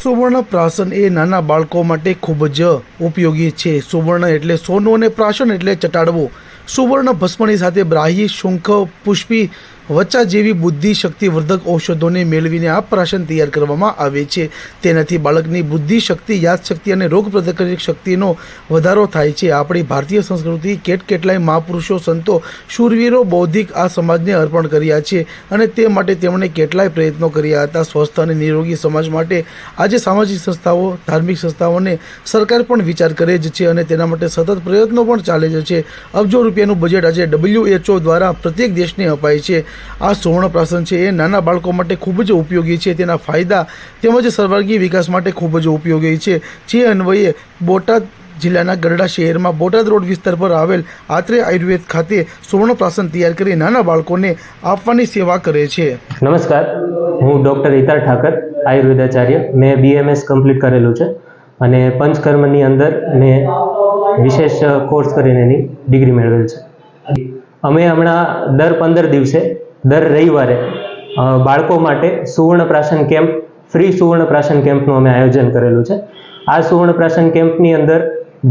સુવર્ણ પ્રાશન એ નાના બાળકો માટે ખૂબ જ ઉપયોગી છે। સુવર્ણ એટલે સોનું અને પ્રાશન એટલે ચટાડવું। સુવર્ણ ભસ્મની સાથે બ્રાહ્ય, શુંખ, પુષ્પી, વચ્ચા જેવી બુદ્ધિ શક્તિવર્ધક ઔષધોને મેળવીને આ પ્રાશન તૈયાર કરવામાં આવે છે। તેનાથી બાળકની બુદ્ધિ શક્તિ, યાદશક્તિ અને રોગપ્રતિકારક શક્તિનો વધારો થાય છે। આપણી ભારતીય સંસ્કૃતિ કેટલાય મહાપુરુષો, સંતો, શૂરવીરો, બૌદ્ધિક આ સમાજને અર્પણ કર્યા છે અને તે માટે તેમણે કેટલાય પ્રયત્નો કર્યા હતા। સ્વસ્થ અને નિરોગી સમાજ માટે આજે સામાજિક સંસ્થાઓ, ધાર્મિક સંસ્થાઓને સરકાર પણ વિચાર કરે જ છે અને તેના માટે સતત પ્રયત્નો પણ ચાલે જ છે। અબજો રૂપિયાનું બજેટ આજે WHO દ્વારા પ્રત્યેક દેશને અપાય છે। આ સુવર્ણ પ્રાશન છે એ નાના બાળકો માટે ખૂબ જ ઉપયોગી છે। તેના ફાયદા તેમજ સર્વાંગી વિકાસ માટે ખૂબ જ ઉપયોગી છે। જે અન્વયે બોટાદ જિલ્લાના ગરડા શહેરમાં બોટાદ રોડ વિસ્તાર પર આવેલ આત્રે આયુર્વેદ ખાતે સુવર્ણ પ્રાશન તૈયાર કરી નાના બાળકોને આપવાની સેવા કરે છે। નમસ્કાર, હું ડૉક્ટર હિતાર ઠાકર, આયુર્વેદાચાર્ય। મેં BMS કમ્પ્લીટ કરેલું છે અને પંચકર્મની અંદર મેં વિશેષ કોર્સ કરીને એની ડિગ્રી મેળવેલ છે। અમે હમણાં દર 15 દિવસે દર રવિવારે બાળકો માટે સુવર્ણ પ્રાશન કેમ્પ, ફ્રી સુવર્ણ પ્રાશન કેમ્પનું અમે આયોજન કરેલું છે। આ સુવર્ણ પ્રાશન કેમ્પની અંદર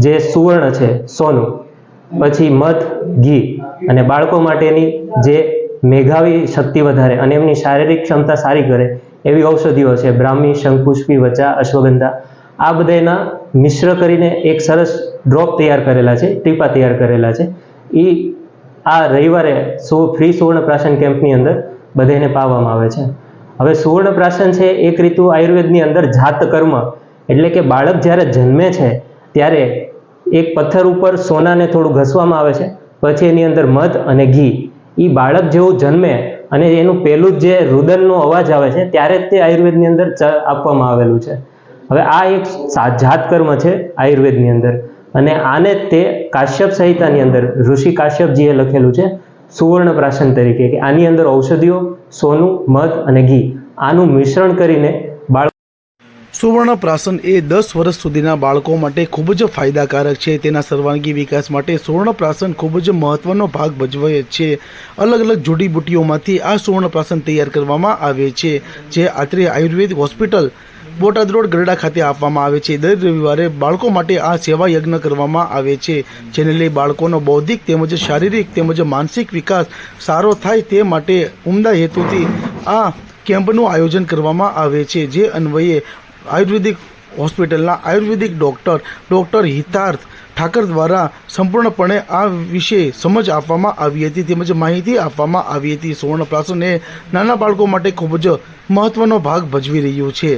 જે સુવર્ણ છે, સોનું, પછી મધ, ઘી અને બાળકો માટેની જે મેઘાવી શક્તિ વધારે અને એમની શારીરિક ક્ષમતા સારી કરે એવી ઔષધિઓ છે, બ્રાહ્મી, શંખપુષ્પી, વચ્ચા, અશ્વગંધા, આ બધાના મિશ્ર કરીને એક સરસ ડ્રોપ તૈયાર કરેલા છે, ટીપા તૈયાર કરેલા છે। એ આ રવિવારે ફ્રી સુવર્ણ પ્રાશન કેમ્પની અંદર બધાને પાવામાં આવે છે। હવે સુવર્ણ પ્રાશન છે એક રીતુ આયુર્વેદની અંદર જાત કર્મ, એટલે કે બાળક જ્યારે જન્મે છે ત્યારે એક પથ્થર ઉપર સોનાને થોડું ઘસવામાં આવે છે, પછી એની અંદર મધ અને ઘી, એ બાળક જેવું જન્મે અને એનું પહેલું જે રુદનનો અવાજ આવે છે ત્યારે જ તે આયુર્વેદની અંદર આપવામાં આવેલું છે। હવે આ એક જાત કર્મ છે આયુર્વેદની અંદર અને આને તે કાશ્યપ સંહિતાની અંદર ઋષિ કાશ્યપજીએ લખેલું છે સુવર્ણ પ્રાશન તરીકે, કે આની અંદર ઔષધિઓ, સોનું, મધ અને ઘી આનું મિશ્રણ કરીને સુવર્ણ પ્રાશન એ 10 વર્ષ સુધીના બાળકો માટે ખૂબ જ ફાયદાકારક છે। તેના સર્વાંગી વિકાસ માટે સુવર્ણ પ્રાશન ખૂબ જ મહત્વનો ભાગ ભજવે છે। અલગ અલગ જડીબુટ્ટીઓમાંથી આ સુવર્ણ પ્રાશન તૈયાર કરવામાં આવે છે, જે આત્રે આયુર્વેદ હોસ્પિટલ બોટાદ રોડ ગરડા ખાતે આપવામાં આવે છે। દર રવિવારે બાળકો માટે આ સેવા યજ્ઞ કરવામાં આવે છે, જેને લઈ બાળકોનો બૌદ્ધિક તેમજ શારીરિક તેમજ માનસિક વિકાસ સારો થાય તે માટે ઉમદા હેતુથી આ કેમ્પનું આયોજન કરવામાં આવે છે। જે અન્વયે આયુર્વેદિક હોસ્પિટલના આયુર્વેદિક ડૉક્ટર હિતાર્થ ઠાકર દ્વારા સંપૂર્ણપણે આ વિશે સમજ આપવામાં આવી હતી તેમજ માહિતી આપવામાં આવી હતી। સુવર્ણ પ્રાશન એ નાના બાળકો માટે ખૂબ જ મહત્વનો ભાગ ભજવી રહ્યું છે।